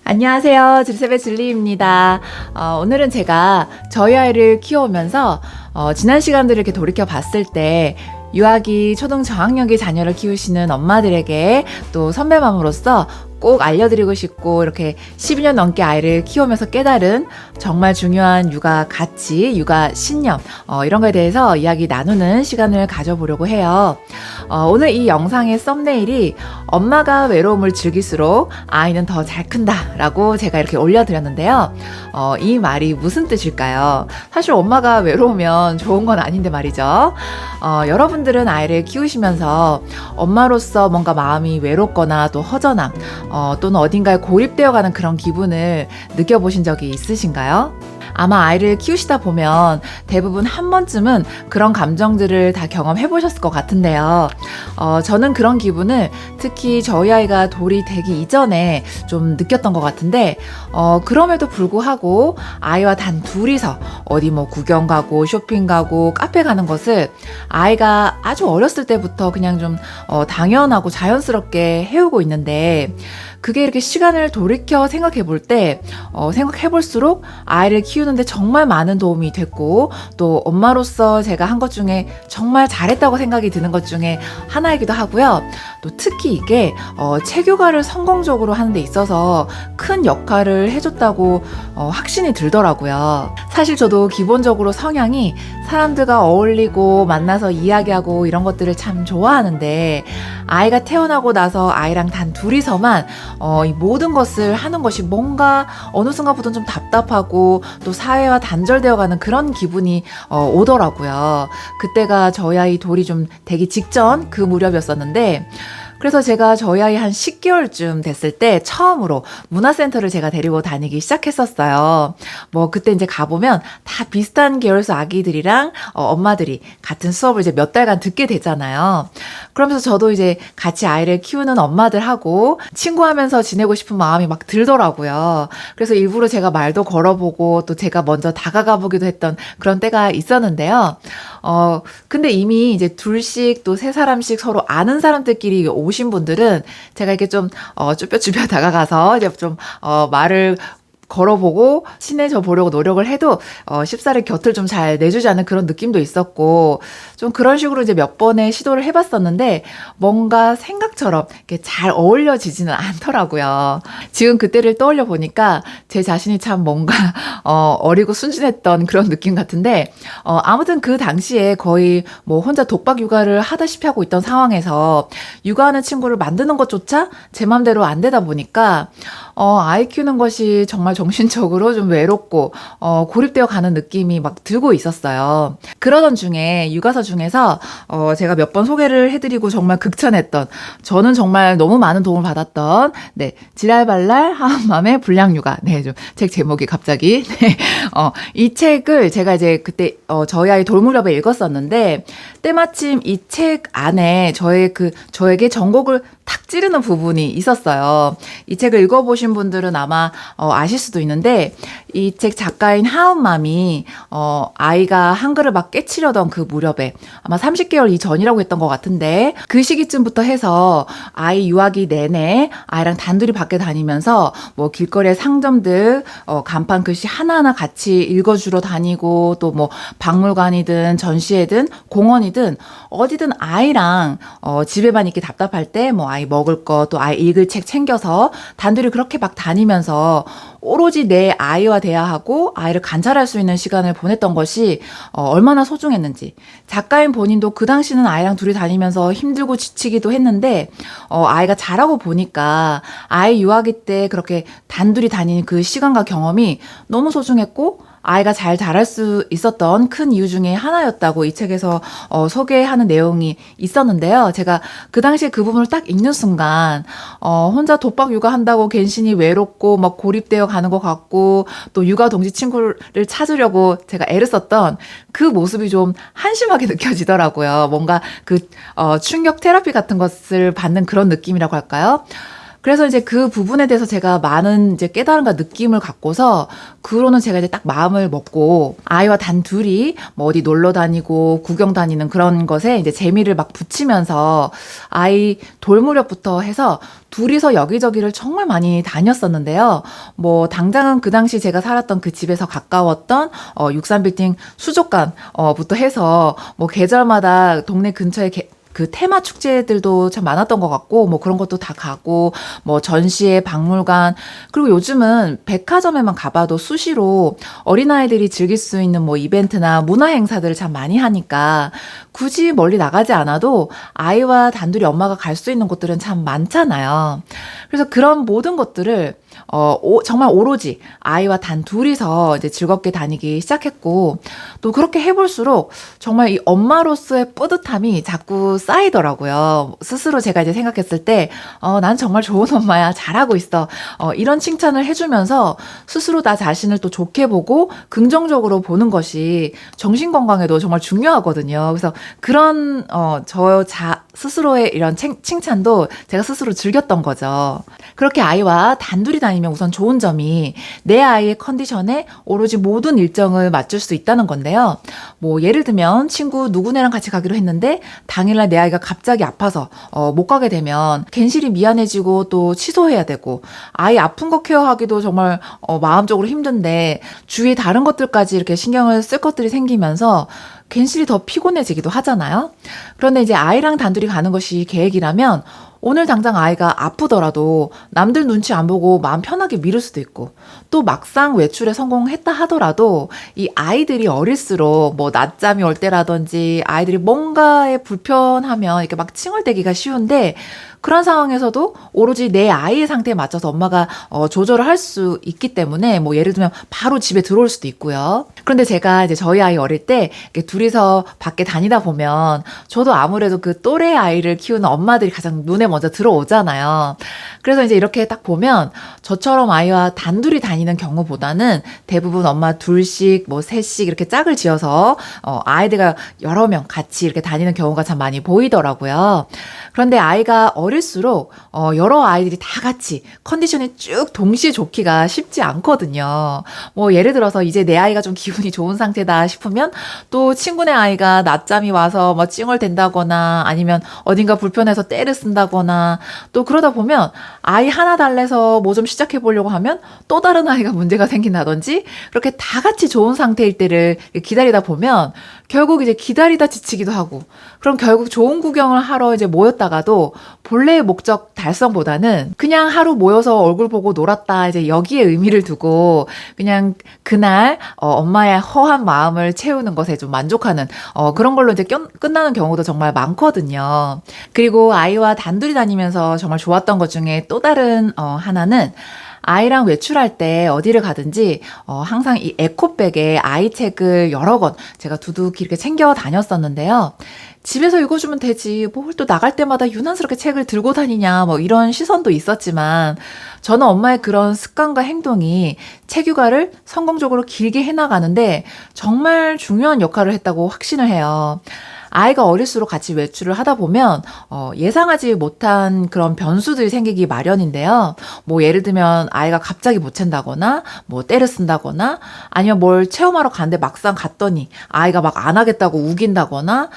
안녕하세요. 줄셉의 줄리입니다. 오늘은 제가 저희 아이를 키워오면서 지난 시간들을 이렇게 돌이켜 봤을 때 유아기 초등 저학년기 자녀를 키우시는 엄마들에게 또 선배맘으로서 꼭 알려드리고 싶고 이렇게 12년 넘게 아이를 키우면서 깨달은 정말 중요한 육아 가치, 육아 신념 이런 거에 대해서 이야기 나누는 시간을 가져보려고 해요. 오늘 이 영상의 썸네일이 엄마가 외로움을 즐길수록 아이는 더 잘 큰다 라고 제가 이렇게 올려드렸는데요. 이 말이 무슨 뜻일까요? 사실 엄마가 외로우면 좋은 건 아닌데 말이죠. 여러분들은 아이를 키우시면서 엄마로서 뭔가 마음이 외롭거나 또 허전함 또는 어딘가에 고립되어가는 그런 기분을 느껴보신 적이 있으신가요? 아마 아이를 키우시다 보면 대부분 한 번쯤은 그런 감정들을 다 경험해 보셨을 것 같은데요. 저는 그런 기분을 특히 저희 아이가 돌이 되기 이전에 좀 느꼈던 것 같은데, 그럼에도 불구하고 아이와 단 둘이서 어디 뭐 구경 가고 쇼핑 가고 카페 가는 것을 아이가 아주 어렸을 때부터 그냥 좀 당연하고 자연스럽게 해오고 있는데, 그게 이렇게 시간을 돌이켜 생각해 볼 때, 생각해 볼수록 아이를 키우는데 정말 많은 도움이 됐고, 또 엄마로서 제가 한 것 중에 정말 잘했다고 생각이 드는 것 중에 하나이기도 하고요. 또 특히 이게 체교과를 성공적으로 하는 데 있어서 큰 역할을 해줬다고 확신이 들더라고요. 사실 저도 기본적으로 성향이 사람들과 어울리고 만나서 이야기하고 이런 것들을 참 좋아하는데, 아이가 태어나고 나서 아이랑 단 둘이서만 이 모든 것을 하는 것이 뭔가 어느 순간부터는 좀 답답하고 또 사회와 단절되어가는 그런 기분이 오더라고요. 그때가 저희 아이 돌이 좀 되기 직전 그 무렵이었었는데, 그래서 제가 저희 아이 한 10개월쯤 됐을 때 처음으로 문화센터를 제가 데리고 다니기 시작했었어요. 뭐 그때 이제 가보면 다 비슷한 계열수 아기들이랑 엄마들이 같은 수업을 이제 몇 달간 듣게 되잖아요. 그러면서 저도 이제 같이 아이를 키우는 엄마들하고 친구하면서 지내고 싶은 마음이 막 들더라고요. 그래서 일부러 제가 말도 걸어보고 또 제가 먼저 다가가 보기도 했던 그런 때가 있었는데요. 근데 이미 이제 둘씩 또 세 사람씩 서로 아는 사람들끼리 오신 분들은 제가 이렇게 좀 쭈뼛쭈뼛 다가가서 이제 좀 말을 걸어보고 친해져 보려고 노력을 해도 쉽사리 곁을 좀 잘 내주지 않는 그런 느낌도 있었고, 좀 그런 식으로 이제 몇 번의 시도를 해봤었는데 뭔가 생각처럼 이렇게 잘 어울려지지는 않더라고요. 지금 그때를 떠올려 보니까 제 자신이 참 뭔가 어리고 순진했던 그런 느낌 같은데, 아무튼 그 당시에 거의 뭐 혼자 독박 육아를 하다시피 하고 있던 상황에서 육아하는 친구를 만드는 것조차 제 맘대로 안 되다 보니까 아이 키우는 것이 정말 정신적으로 좀 외롭고 고립되어 가는 느낌이 막 들고 있었어요. 그러던 중에 육아서 중에서 제가 몇 번 소개를 해드리고 정말 극찬했던, 저는 정말 너무 많은 도움을 받았던 지랄발랄 하음맘의 불량육아, 좀 책 제목이 갑자기 이 책을 제가 이제 그때 저희 아이 돌무렵에 읽었었는데, 때마침 이 책 안에 저에게 전곡을 탁 찌르는 부분이 있었어요. 이 책을 읽어보신 분들은 아마 아실 수도 있는데, 이 책 작가인 하은맘이 아이가 한글을 막 깨치려던 그 무렵에 아마 30개월 이전이라고 했던 것 같은데, 그 시기쯤부터 해서 아이 유아기 내내 아이랑 단둘이 밖에 다니면서 뭐 길거리의 상점들 간판 글씨 하나하나 같이 읽어주러 다니고, 또 뭐 박물관이든 전시회든 공원이든 어디든 아이랑 집에만 있기 답답할 때 뭐 아이 먹을 거 또 아이 읽을 책 챙겨서 단둘이 그렇게 막 다니면서 오로지 내 아이와 대화하고 아이를 관찰할 수 있는 시간을 보냈던 것이 얼마나 소중했는지, 작가인 본인도 그 당시는 아이랑 둘이 다니면서 힘들고 지치기도 했는데 아이가 자라고 보니까 아이 유아기 때 그렇게 단둘이 다니는 그 시간과 경험이 너무 소중했고, 아이가 잘 자랄 수 있었던 큰 이유 중에 하나였다고 이 책에서 소개하는 내용이 있었는데요. 제가 그 당시에 그 부분을 딱 읽는 순간 혼자 독박 육아한다고 괜시니 외롭고 막 고립되어 가는 것 같고, 또 육아 동지 친구를 찾으려고 제가 애를 썼던 그 모습이 좀 한심하게 느껴지더라고요. 뭔가 그 충격 테라피 같은 것을 받는 그런 느낌이라고 할까요? 그래서 이제 그 부분에 대해서 제가 많은 이제 깨달음과 느낌을 갖고서 그 후로는 제가 이제 딱 마음을 먹고 아이와 단 둘이 뭐 어디 놀러 다니고 구경 다니는 그런 것에 이제 재미를 막 붙이면서 아이 돌무렵부터 해서 둘이서 여기저기를 정말 많이 다녔었는데요. 뭐 당장은 그 당시 제가 살았던 그 집에서 가까웠던 63빌딩 수족관부터 해서 뭐 계절마다 동네 근처에 그 테마 축제들도 참 많았던 것 같고, 뭐 그런 것도 다 가고, 뭐 전시회, 박물관, 그리고 요즘은 백화점에만 가봐도 수시로 어린아이들이 즐길 수 있는 뭐 이벤트나 문화 행사들을 참 많이 하니까 굳이 멀리 나가지 않아도 아이와 단둘이 엄마가 갈 수 있는 곳들은 참 많잖아요. 그래서 그런 모든 것들을 정말 오로지 아이와 단 둘이서 이제 즐겁게 다니기 시작했고, 또 그렇게 해볼수록 정말 이 엄마로서의 뿌듯함이 자꾸 쌓이더라고요. 스스로 제가 이제 생각했을 때, 난 정말 좋은 엄마야. 잘하고 있어. 이런 칭찬을 해주면서 스스로 나 자신을 또 좋게 보고 긍정적으로 보는 것이 정신 건강에도 정말 중요하거든요. 그래서 그런, 스스로의 이런 칭찬도 제가 스스로 즐겼던 거죠. 그렇게 아이와 단둘이 다니면 우선 좋은 점이 내 아이의 컨디션에 오로지 모든 일정을 맞출 수 있다는 건데요. 뭐 예를 들면 친구 누구네랑 같이 가기로 했는데 당일날 내 아이가 갑자기 아파서 못 가게 되면 괜시리 미안해지고 또 취소해야 되고, 아이 아픈 거 케어하기도 정말 마음적으로 힘든데 주위에 다른 것들까지 이렇게 신경을 쓸 것들이 생기면서 괜시리 더 피곤해지기도 하잖아요. 그런데 이제 아이랑 단둘이 가는 것이 계획이라면 오늘 당장 아이가 아프더라도 남들 눈치 안 보고 마음 편하게 미룰 수도 있고, 또 막상 외출에 성공했다 하더라도 이 아이들이 어릴수록 뭐 낮잠이 올 때라든지 아이들이 뭔가에 불편하면 이렇게 막 칭얼대기가 쉬운데, 그런 상황에서도 오로지 내 아이의 상태에 맞춰서 엄마가 조절을 할 수 있기 때문에 뭐 예를 들면 바로 집에 들어올 수도 있고요. 그런데 제가 이제 저희 아이 어릴 때 이렇게 둘이서 밖에 다니다 보면 저도 아무래도 그 또래 아이를 키우는 엄마들이 가장 눈에 먼저 들어오잖아요. 그래서 이제 이렇게 딱 보면 저처럼 아이와 단둘이 다니는 경우보다는 대부분 엄마 둘씩 뭐 셋씩 이렇게 짝을 지어서 아이들과 여러 명 같이 이렇게 다니는 경우가 참 많이 보이더라고요. 그런데 아이가 어릴수록 여러 아이들이 다 같이 컨디션이 쭉 동시에 좋기가 쉽지 않거든요. 뭐 예를 들어서 이제 내 아이가 좀 기분이 좋은 상태다 싶으면 또 친구네 아이가 낮잠이 와서 뭐 찡얼댄다거나 아니면 어딘가 불편해서 떼를 쓴다거나, 또 그러다 보면 아이 하나 달래서 뭐 좀 시작해 보려고 하면 또 다른 아이가 문제가 생긴다든지, 그렇게 다 같이 좋은 상태일 때를 기다리다 보면 결국 이제 기다리다 지치기도 하고, 그럼 결국 좋은 구경을 하러 이제 모였다가도 본래의 목적 달성보다는 그냥 하루 모여서 얼굴 보고 놀았다, 이제 여기에 의미를 두고 그냥 그날 엄마의 허한 마음을 채우는 것에 좀 만족하는 그런 걸로 이제 끝나는 경우도 정말 많거든요. 그리고 아이와 단둘이 다니면서 정말 좋았던 것 중에 또 다른 하나는, 아이랑 외출할 때 어디를 가든지 항상 이 에코백에 아이 책을 여러 권 제가 두둑히 이렇게 챙겨 다녔었는데요. 집에서 읽어주면 되지, 뭘 또 나갈 때마다 유난스럽게 책을 들고 다니냐, 뭐 이런 시선도 있었지만, 저는 엄마의 그런 습관과 행동이 책 육아를 성공적으로 길게 해나가는데 정말 중요한 역할을 했다고 확신을 해요. 아이가 어릴수록 같이 외출을 하다 보면 예상하지 못한 그런 변수들이 생기기 마련인데요. 뭐 예를 들면 아이가 갑자기 못 찬다거나 뭐 떼를 쓴다거나, 아니면 뭘 체험하러 갔는데 막상 갔더니 아이가 막 안 하겠다고 우긴다거나,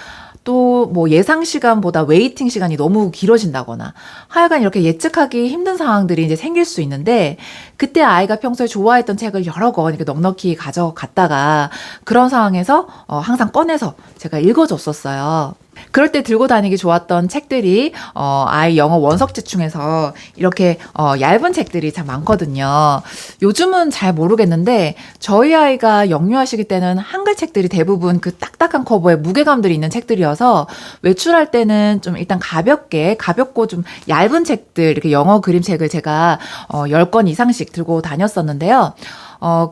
또 뭐 예상 시간보다 웨이팅 시간이 너무 길어진다거나, 하여간 이렇게 예측하기 힘든 상황들이 이제 생길 수 있는데, 그때 아이가 평소에 좋아했던 책을 여러 권 이렇게 넉넉히 가져갔다가 그런 상황에서 항상 꺼내서 제가 읽어줬었어요. 그럴 때 들고 다니기 좋았던 책들이 아이 영어 원석지 중에서 이렇게 얇은 책들이 참 많거든요. 요즘은 잘 모르겠는데 저희 아이가 영유아시기 때는 한글 책들이 대부분 그 딱딱한 커버에 무게감들이 있는 책들이어서 외출할 때는 좀 일단 가볍고 좀 얇은 책들, 이렇게 영어 그림책을 제가 10권 이상씩 들고 다녔었는데요.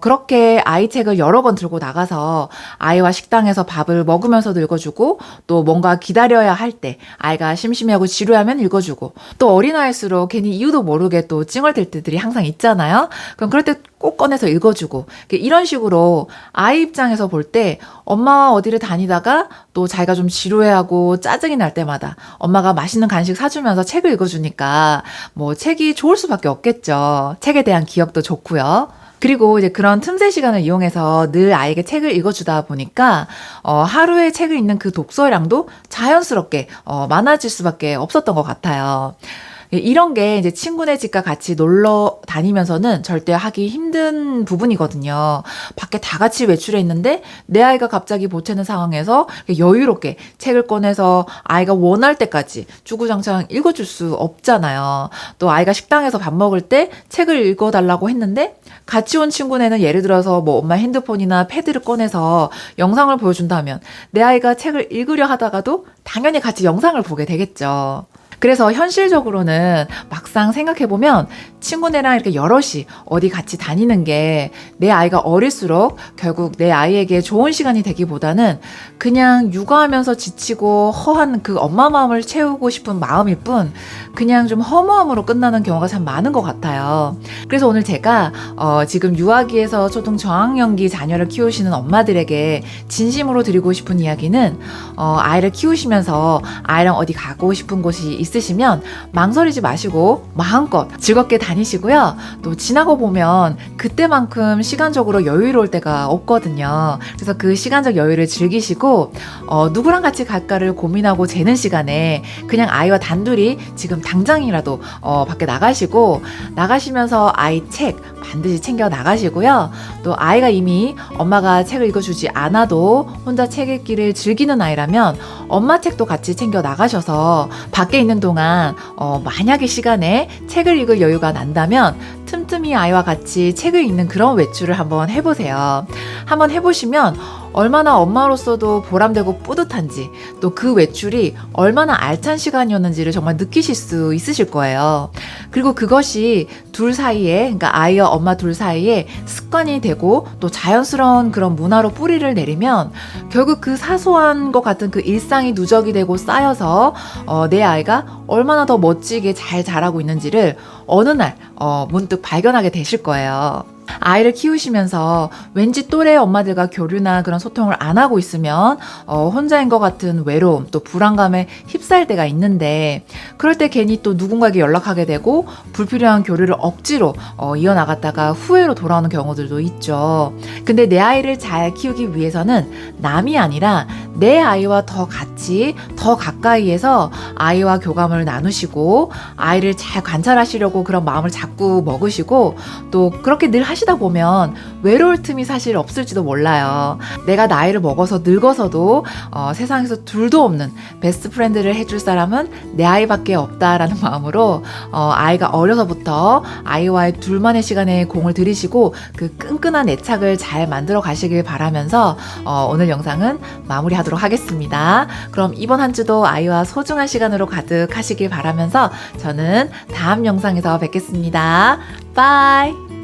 그렇게 아이 책을 여러 번 들고 나가서 아이와 식당에서 밥을 먹으면서도 읽어주고, 또 뭔가 기다려야 할 때 아이가 심심해하고 지루하면 읽어주고, 또 어린아이일수록 괜히 이유도 모르게 또 찡얼댈 때들이 항상 있잖아요. 그럼 그럴 때 꼭 꺼내서 읽어주고, 이런 식으로 아이 입장에서 볼 때 엄마와 어디를 다니다가 또 자기가 좀 지루해하고 짜증이 날 때마다 엄마가 맛있는 간식 사주면서 책을 읽어주니까 뭐 책이 좋을 수밖에 없겠죠. 책에 대한 기억도 좋고요. 그리고 이제 그런 틈새 시간을 이용해서 늘 아이에게 책을 읽어주다 보니까 하루에 책을 읽는 그 독서량도 자연스럽게 많아질 수밖에 없었던 것 같아요. 이런 게 이제 친구네 집과 같이 놀러 다니면서는 절대 하기 힘든 부분이거든요. 밖에 다 같이 외출해 있는데 내 아이가 갑자기 보채는 상황에서 여유롭게 책을 꺼내서 아이가 원할 때까지 주구장창 읽어줄 수 없잖아요. 또 아이가 식당에서 밥 먹을 때 책을 읽어달라고 했는데 같이 온 친구네는 예를 들어서 뭐 엄마 핸드폰이나 패드를 꺼내서 영상을 보여준다면 내 아이가 책을 읽으려 하다가도 당연히 같이 영상을 보게 되겠죠. 그래서 현실적으로는 막상 생각해보면 친구네랑 이렇게 여럿이 어디 같이 다니는 게 내 아이가 어릴수록 결국 내 아이에게 좋은 시간이 되기보다는 그냥 육아하면서 지치고 허한 그 엄마 마음을 채우고 싶은 마음일 뿐 그냥 좀 허무함으로 끝나는 경우가 참 많은 것 같아요. 그래서 오늘 제가 지금 유아기에서 초등 저학년기 자녀를 키우시는 엄마들에게 진심으로 드리고 싶은 이야기는 아이를 키우시면서 아이랑 어디 가고 싶은 곳이 있으시면 망설이지 마시고 마음껏 즐겁게 다니시고요. 또 지나고 보면 그때만큼 시간적으로 여유로울 때가 없거든요. 그래서 그 시간적 여유를 즐기시고 누구랑 같이 갈까를 고민하고 재는 시간에 그냥 아이와 단둘이 지금 당장이라도 밖에 나가시면서 아이 책 반드시 챙겨 나가시고요. 또 아이가 이미 엄마가 책을 읽어주지 않아도 혼자 책 읽기를 즐기는 아이라면 엄마 책도 같이 챙겨 나가셔서 밖에 있는 동안 만약에 시간에 책을 읽을 여유가 난다면 틈틈이 아이와 같이 책을 읽는 그런 외출을 한번 해보세요. 한번 해보시면 얼마나 엄마로서도 보람되고 뿌듯한지 또 그 외출이 얼마나 알찬 시간이었는지를 정말 느끼실 수 있으실 거예요. 그리고 그것이 둘 사이에, 그러니까 아이와 엄마 둘 사이에 습관이 되고 또 자연스러운 그런 문화로 뿌리를 내리면 결국 그 사소한 것 같은 그 일상이 누적이 되고 쌓여서 내 아이가 얼마나 더 멋지게 잘 자라고 있는지를 어느 날 문득 발견하게 되실 거예요. 아이를 키우시면서 왠지 또래 엄마들과 교류나 그런 소통을 안 하고 있으면 혼자인 것 같은 외로움 또 불안감에 휩싸일 때가 있는데 그럴 때 괜히 또 누군가에게 연락하게 되고 불필요한 교류를 억지로 이어나갔다가 후회로 돌아오는 경우들도 있죠. 근데 내 아이를 잘 키우기 위해서는 남이 아니라 내 아이와 더 같이 더 가까이에서 아이와 교감을 나누시고 아이를 잘 관찰하시려고 그런 마음을 자꾸 먹으시고 또 그렇게 늘 하시다 보면 외로울 틈이 사실 없을지도 몰라요. 내가 나이를 먹어서 늙어서도 세상에서 둘도 없는 베스트 프렌드를 해줄 사람은 내 아이밖에 없다라는 마음으로 아이가 어려서부터 아이와의 둘만의 시간에 공을 들이시고 그 끈끈한 애착을 잘 만들어 가시길 바라면서 오늘 영상은 마무리하도록 하겠습니다. 그럼 이번 한 주도 아이와 소중한 시간으로 가득하시길 바라면서 저는 다음 영상에서 뵙겠습니다. 바이.